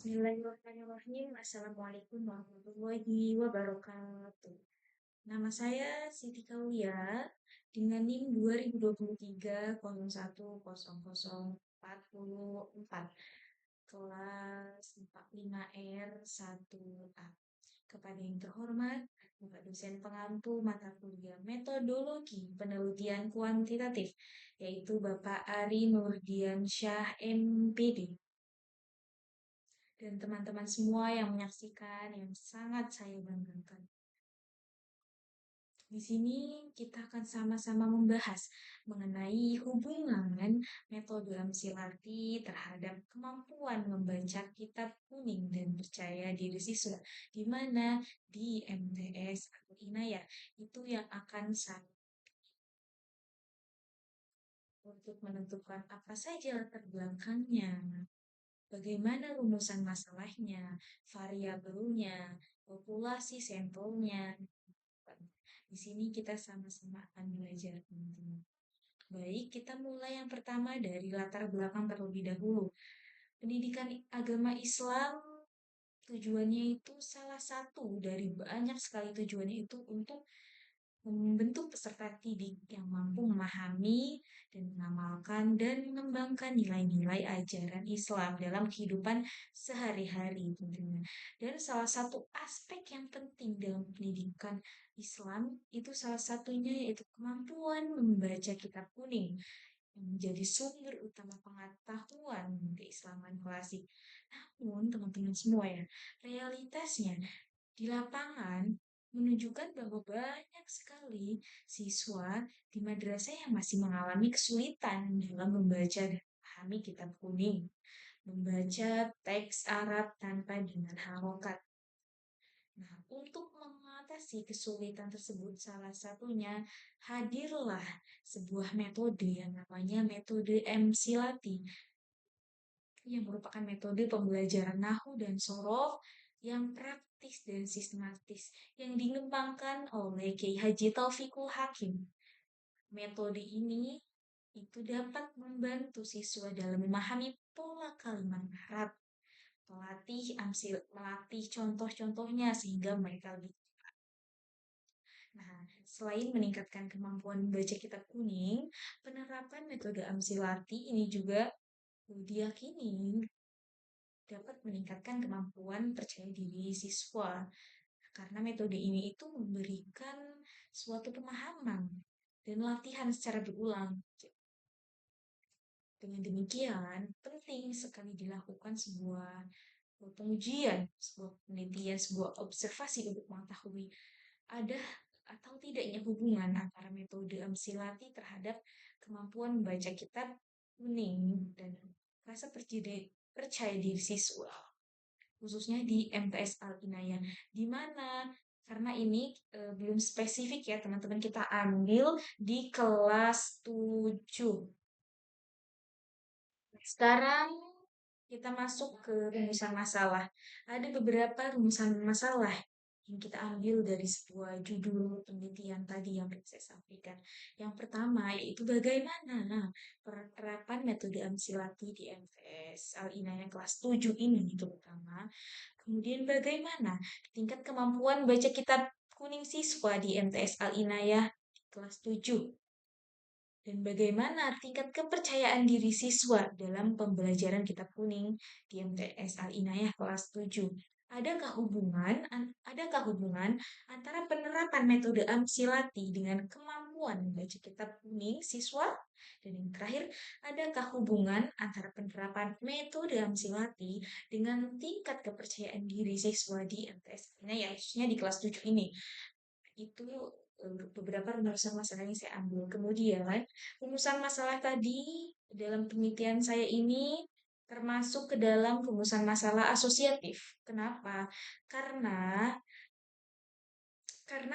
Bismillahirrahmanirrahim. Assalamualaikum warahmatullahi wabarakatuh. Nama saya Siti Kaulia dengan NIM 2023 01004044 kelas 45R1A. Kepada yang terhormat, Bapak dosen pengampu mata kuliah Metodologi Penelitian Kuantitatif, yaitu Bapak Ari Nurdiansyah MPD. Dan teman-teman semua yang menyaksikan yang sangat saya banggakan. Di sini kita akan sama-sama membahas mengenai hubungan metode Amsilarti terhadap kemampuan membaca kitab kuning dan percaya diri siswa, di mana di MTS atau Inayah itu yang akan saya untuk menentukan apa saja latar belakangnya, bagaimana rumusan masalahnya, variabelnya, populasi sampelnya. Di sini kita sama-sama akan belajar, teman-teman. Baik, kita mulai yang pertama dari latar belakang terlebih dahulu. Pendidikan agama Islam tujuannya itu salah satu dari banyak sekali tujuannya itu untuk membentuk peserta didik yang mampu memahami dan mengamalkan dan mengembangkan nilai-nilai ajaran Islam dalam kehidupan sehari-hari tentunya. Dan salah satu aspek yang penting dalam pendidikan Islam itu salah satunya yaitu kemampuan membaca kitab kuning yang menjadi sumber utama pengetahuan keislaman klasik. Namun, teman-teman semua ya, realitasnya di lapangan menunjukkan bahwa banyak sekali siswa di madrasah yang masih mengalami kesulitan dalam membaca dan memahami kitab kuning, membaca teks Arab tanpa dengan harokat. Nah, untuk mengatasi kesulitan tersebut, salah satunya hadirlah sebuah metode yang namanya metode MSILATI, yang merupakan metode pembelajaran nahu dan sorof yang praktis dan sistematis yang dikembangkan oleh Kiai Haji Taufikul Hakim. Metode ini itu dapat membantu siswa dalam memahami pola kalimat Arab, melatih contoh-contohnya sehingga mereka lebih. Nah, selain meningkatkan kemampuan membaca kitab kuning, penerapan metode Amsilati ini juga diyakini dapat meningkatkan kemampuan percaya diri siswa. Karena metode ini itu memberikan suatu pemahaman dan latihan secara berulang. Dengan demikian, penting sekali dilakukan sebuah pengujian, sebuah penelitian, sebuah observasi untuk mengetahui ada atau tidaknya hubungan antara metode Amsilati terhadap kemampuan membaca kitab kuning dan rasa percaya diri siswa, khususnya di MTS Al-Inayah, di mana karena ini belum spesifik ya teman-teman, kita ambil di kelas 7. Sekarang kita masuk ke rumusan masalah. Ada beberapa rumusan masalah yang kita ambil dari sebuah judul penelitian tadi yang saya sampaikan. Yang pertama yaitu bagaimana penerapan metode Amsilati di MTS Al-Inayah kelas 7 ini itu pertama. Kemudian bagaimana tingkat kemampuan baca kitab kuning siswa di MTS Al-Inayah kelas 7. Dan bagaimana tingkat kepercayaan diri siswa dalam pembelajaran kitab kuning di MTS Al-Inayah kelas 7. Adakah hubungan antara penerapan metode Amsilati dengan kemampuan membaca kitab kuning siswa? Dan yang terakhir, adakah hubungan antara penerapan metode Amsilati dengan tingkat kepercayaan diri siswa di MTS Al-Inayah, khususnya di kelas 7 ini? Itu beberapa rumusan masalah yang saya ambil. Kemudian, rumusan masalah tadi dalam penelitian saya ini termasuk ke dalam rumusan masalah asosiatif. Kenapa? Karena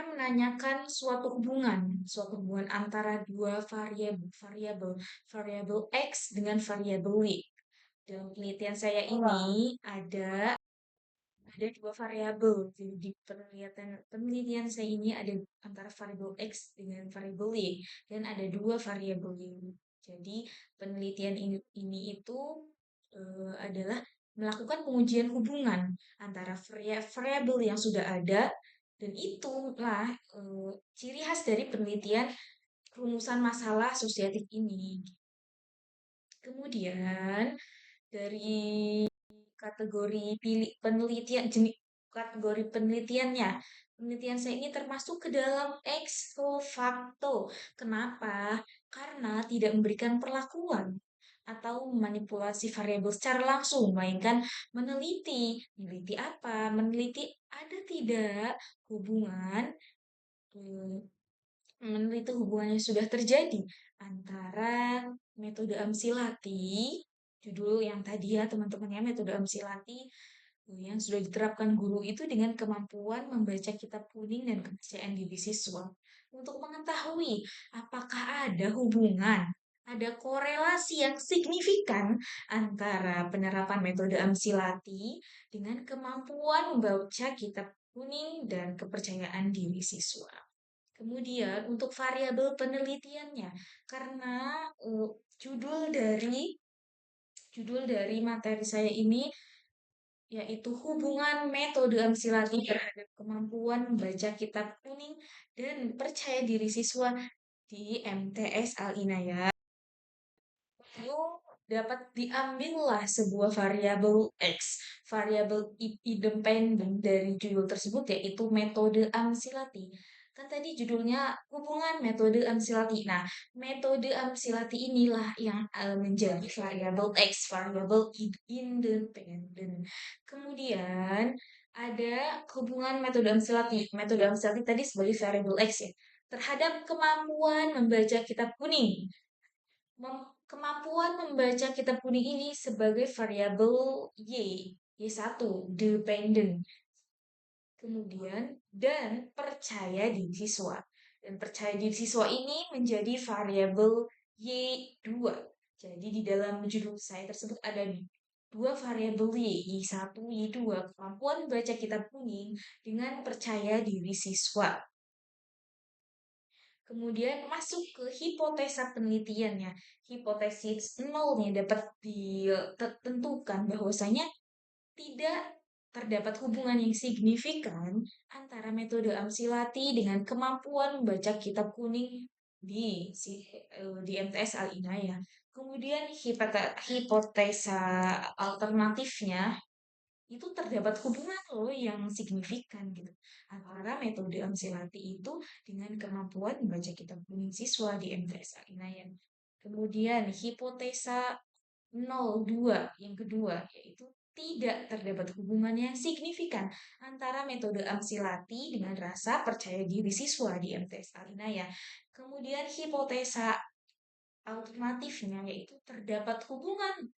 menanyakan suatu hubungan antara dua variabel X dengan variabel Y. Dalam penelitian saya ini ada dua variabel. Jadi di penelitian saya ini ada antara variabel X dengan variabel Y dan ada dua variabel Y. Jadi penelitian ini itu adalah melakukan pengujian hubungan antara variabel yang sudah ada dan itulah ciri khas dari penelitian rumusan masalah asosiatif ini. Kemudian dari kategori penelitian jenis kategori penelitiannya. Penelitian saya ini termasuk ke dalam ex facto. Kenapa? Karena tidak memberikan perlakuan atau memanipulasi variabel secara langsung, melainkan meneliti. Meneliti apa? Meneliti ada tidak hubungan eh, meneliti hubungan yang sudah terjadi antara metode Amsilati, judul yang tadi ya teman-teman ya, metode Amsilati yang sudah diterapkan guru itu dengan kemampuan membaca kitab kuning dan kepercayaan diri siswa. Untuk mengetahui apakah ada hubungan, ada korelasi yang signifikan antara penerapan metode Amsilati dengan kemampuan membaca kitab kuning dan kepercayaan diri siswa. Kemudian untuk variabel penelitiannya, karena judul dari materi saya ini yaitu hubungan metode Amsilati terhadap kemampuan membaca kitab kuning dan percaya diri siswa di MTS Al-Inayah. Lalu dapat diambillah sebuah variabel X, variabel independen dari judul tersebut yaitu metode Amsilati. Kan tadi judulnya hubungan metode Amsilati. Nah, metode Amsilati inilah yang menjadi variabel X, variabel independen. Kemudian ada hubungan metode Amsilati. Metode Amsilati tadi sebagai variabel X ya. Terhadap kemampuan membaca kitab kuning. Kemampuan membaca kitab kuning ini sebagai variabel Y1, dependent. Kemudian, dan percaya diri siswa. Dan percaya diri siswa ini menjadi variabel Y2. Jadi di dalam judul saya tersebut ada dua variabel Y1, Y2. Kemampuan membaca kitab kuning dengan percaya diri siswa. Kemudian masuk ke hipotesa penelitiannya. Hipotesis nolnya dapat ditentukan bahwasanya tidak terdapat hubungan yang signifikan antara metode Amsilati dengan kemampuan membaca kitab kuning di MTS Al-Inayah. Kemudian hipotesa alternatifnya itu terdapat hubungan loh yang signifikan gitu antara metode Amsilati itu dengan kemampuan membaca kitab kuning siswa di MTS Al-Inayah. Kemudian hipotesa 02 yang kedua yaitu tidak terdapat hubungan yang signifikan antara metode Amsilati dengan rasa percaya diri siswa di MTS Al-Inayah. Kemudian hipotesa alternatifnya yaitu terdapat hubungan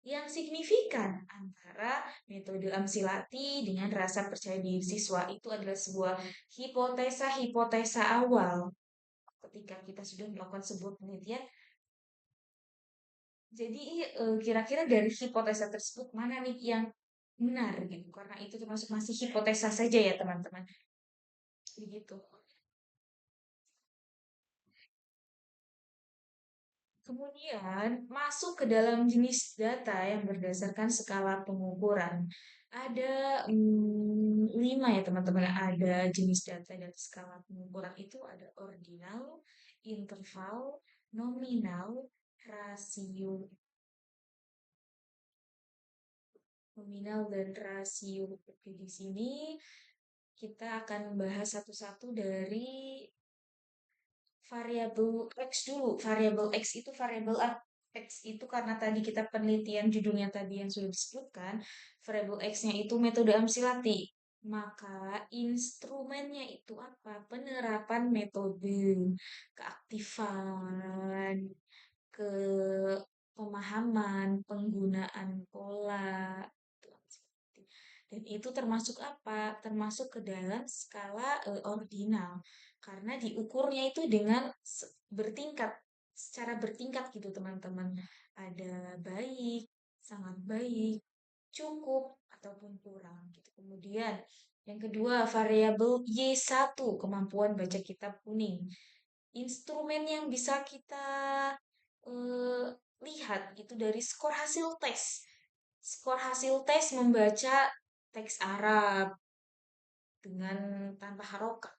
yang signifikan antara metode Amsilati dengan rasa percaya diri siswa. Itu adalah sebuah hipotesa-hipotesa awal ketika kita sudah melakukan sebuah penelitian. Jadi kira-kira dari hipotesa tersebut mana nih yang benar gitu? Karena itu termasuk masih hipotesa saja ya teman-teman. Begitu. Kemudian masuk ke dalam jenis data yang berdasarkan skala pengukuran. Ada 5 ya teman-teman. Ada jenis data dan skala pengukuran itu ada ordinal, interval, nominal, rasio, dan rasio. Oke, di sini kita akan membahas satu-satu dari variabel X dulu. Variabel X itu variabel X itu karena tadi kita penelitian judulnya tadi yang sudah disebutkan, variabel X-nya itu metode Amsilati. Maka instrumennya itu apa? Penerapan metode, keaktifan, ke pemahaman, penggunaan pola, dan itu termasuk apa? Termasuk ke dalam skala ordinal. Karena diukurnya itu dengan bertingkat, secara bertingkat gitu teman-teman. Ada baik, sangat baik, cukup, ataupun kurang gitu. Kemudian yang kedua variabel Y1, kemampuan baca kitab kuning. Instrumen yang bisa kita eh, lihat itu dari skor hasil tes. Skor hasil tes membaca teks Arab dengan tanpa harokat.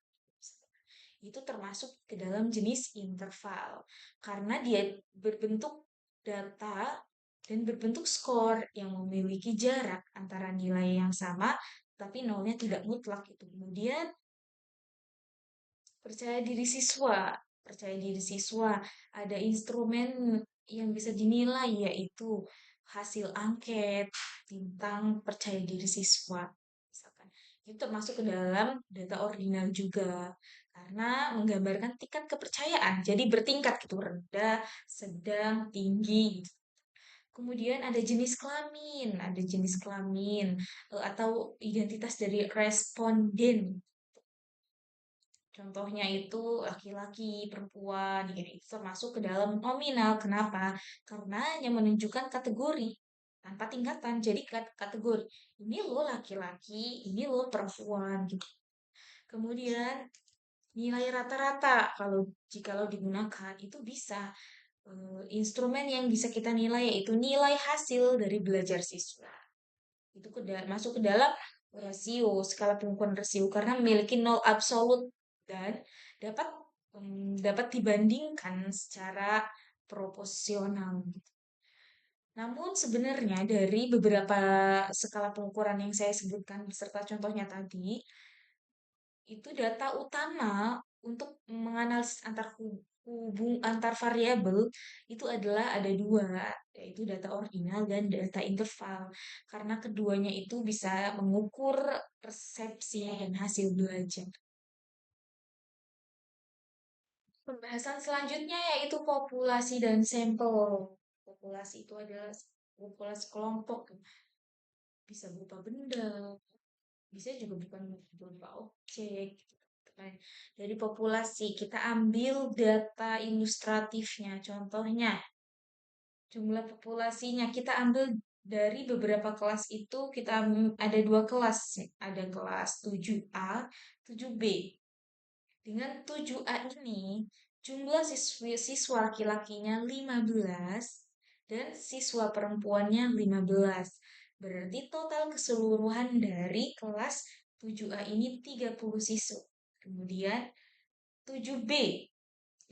Itu termasuk ke dalam jenis interval karena dia berbentuk data dan berbentuk skor yang memiliki jarak antara nilai yang sama tapi nolnya tidak mutlak itu. Kemudian percaya diri siswa, percaya diri siswa ada instrumen yang bisa dinilai yaitu hasil angket tentang percaya diri siswa. Misalkan itu termasuk ke dalam data ordinal juga karena menggambarkan tingkat kepercayaan. Jadi bertingkat gitu, rendah, sedang, tinggi gitu. Kemudian ada jenis kelamin atau identitas dari responden. Contohnya itu laki-laki, perempuan, gitu. Itu termasuk ke dalam nominal. Kenapa? Karena hanya menunjukkan kategori tanpa tingkatan. Jadi kategori ini lo laki-laki, ini lo perempuan, gitu. Kemudian nilai rata-rata kalau jikalau digunakan itu bisa instrumen yang bisa kita nilai yaitu nilai hasil dari belajar siswa. Itu masuk ke dalam rasio, skala pengukuran rasio karena memiliki nol absolut dan dapat dapat dibandingkan secara proporsional. Namun sebenarnya dari beberapa skala pengukuran yang saya sebutkan beserta contohnya tadi, itu data utama untuk menganalisis hubung antar variabel itu adalah ada dua, yaitu data ordinal dan data interval. Karena keduanya itu bisa mengukur persepsi dan hasil belajar. Pembahasan selanjutnya yaitu populasi dan sampel. Populasi itu adalah populasi kelompok, bisa berupa benda, bisa juga bukan berupa objek gitu kan. Dari populasi kita ambil data ilustratifnya. Contohnya jumlah populasinya kita ambil dari beberapa kelas itu kita ada dua kelas, ada kelas 7A, 7B. Dengan 7A ini jumlah siswa laki-lakinya 15 dan siswa perempuannya 15. Berarti total keseluruhan dari kelas 7A ini 30 siswa. Kemudian 7B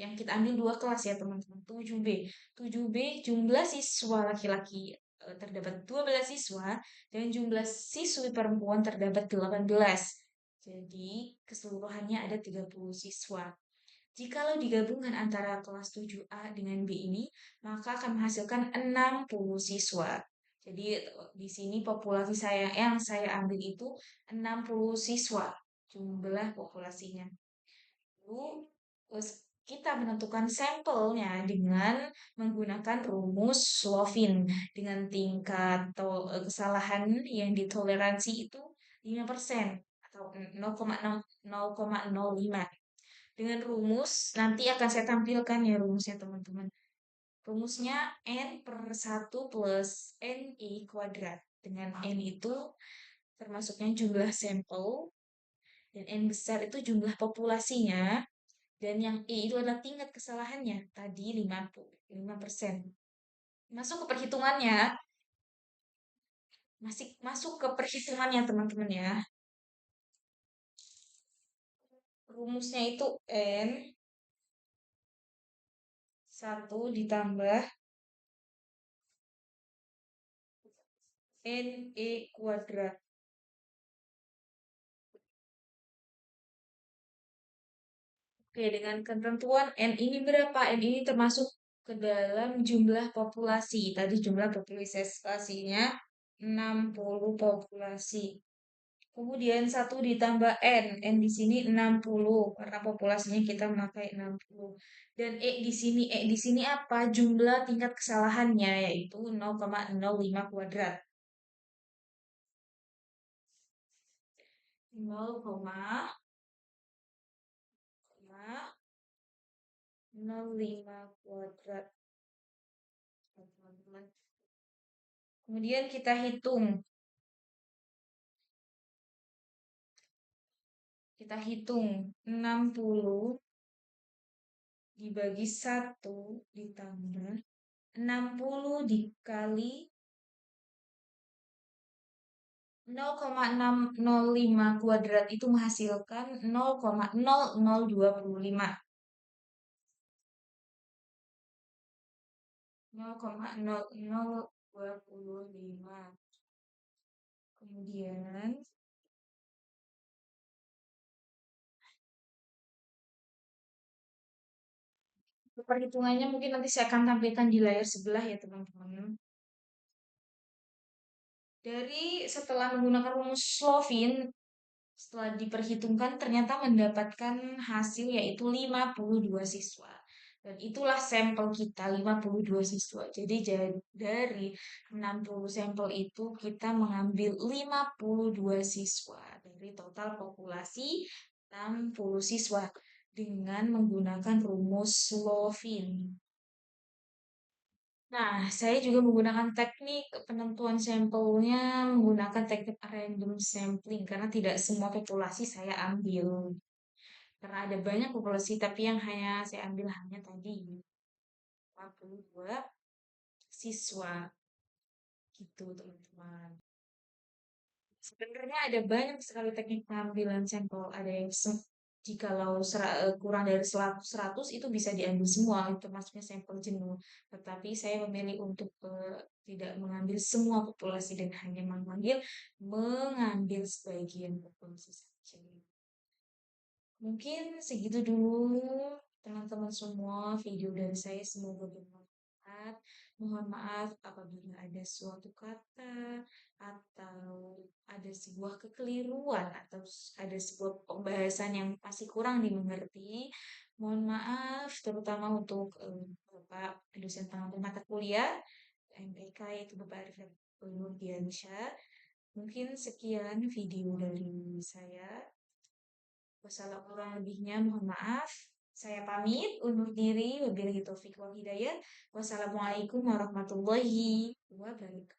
yang kita ambil dua kelas ya teman-teman. 7B. 7B jumlah siswa laki-laki terdapat 12 siswa dan jumlah siswi perempuan terdapat 18. Jadi keseluruhannya ada 30 siswa. Jikalau digabungkan antara kelas 7A dengan B ini, maka akan menghasilkan 60 siswa. Jadi di sini populasi yang saya ambil itu 60 siswa jumlah populasinya. Lalu kita menentukan sampelnya dengan menggunakan rumus Slovin dengan tingkat kesalahan yang ditoleransi itu 5% atau 0,05. Dengan rumus, nanti akan saya tampilkan ya rumusnya teman-teman. Rumusnya N per 1 plus NI kuadrat. Dengan N itu termasuknya jumlah sampel, dan N besar itu jumlah populasinya, dan yang E itu adalah tingkat kesalahannya, tadi 5%. Masuk ke perhitungannya, masih masuk ke perhitungannya teman-teman ya. Rumusnya itu N 1 ditambah NE kuadrat. Oke, dengan ketentuan N ini berapa? N ini termasuk ke dalam jumlah populasi. Tadi jumlah populasinya 60 populasi. Kemudian 1 ditambah N. N di sini 60 karena populasinya kita memakai 60. Dan E di sini apa? Jumlah tingkat kesalahannya yaitu 0,05 kuadrat. 0,05 kuadrat. Kemudian kita hitung. Kita hitung 60 dibagi 1 ditambah 60 dikali 0,605 kuadrat itu menghasilkan 0,0025. 0,0025. Kemudian perhitungannya mungkin nanti saya akan tampilkan di layar sebelah ya teman-teman. Dari setelah menggunakan rumus Slovin, setelah diperhitungkan ternyata mendapatkan hasil yaitu 52 siswa. Dan itulah sampel kita 52 siswa. Jadi dari 60 sampel itu kita mengambil 52 siswa dari total populasi 60 siswa dengan menggunakan rumus Slovin. Nah, saya juga menggunakan teknik penentuan sampelnya menggunakan teknik random sampling karena tidak semua populasi saya ambil. Karena ada banyak populasi tapi yang hanya saya ambil hanya tadi 42 siswa gitu teman-teman. Sebenarnya ada banyak sekali teknik pengambilan sampel. Ada yang jikalau kurang dari 100 itu bisa diambil semua, itu termasuknya sampel jenuh. Tetapi saya memilih untuk tidak mengambil semua populasi dan hanya mengambil sebagian populasi saja. Mungkin segitu dulu teman-teman semua video dari saya semoga bermanfaat. Mohon maaf apabila ada suatu kata atau ada sebuah kekeliruan atau ada sebuah pembahasan yang masih kurang dimengerti. Mohon maaf terutama untuk Bapak dosen pengampu mata kuliah MPK yaitu Bapak Arif Nurdiansyah. Mungkin sekian video dari saya. Wassalamualaikum kurang lebihnya mohon maaf. Saya pamit undur diri. Wabillahi taufiq wal hidayah. Wassalamualaikum warahmatullahi wabarakatuh.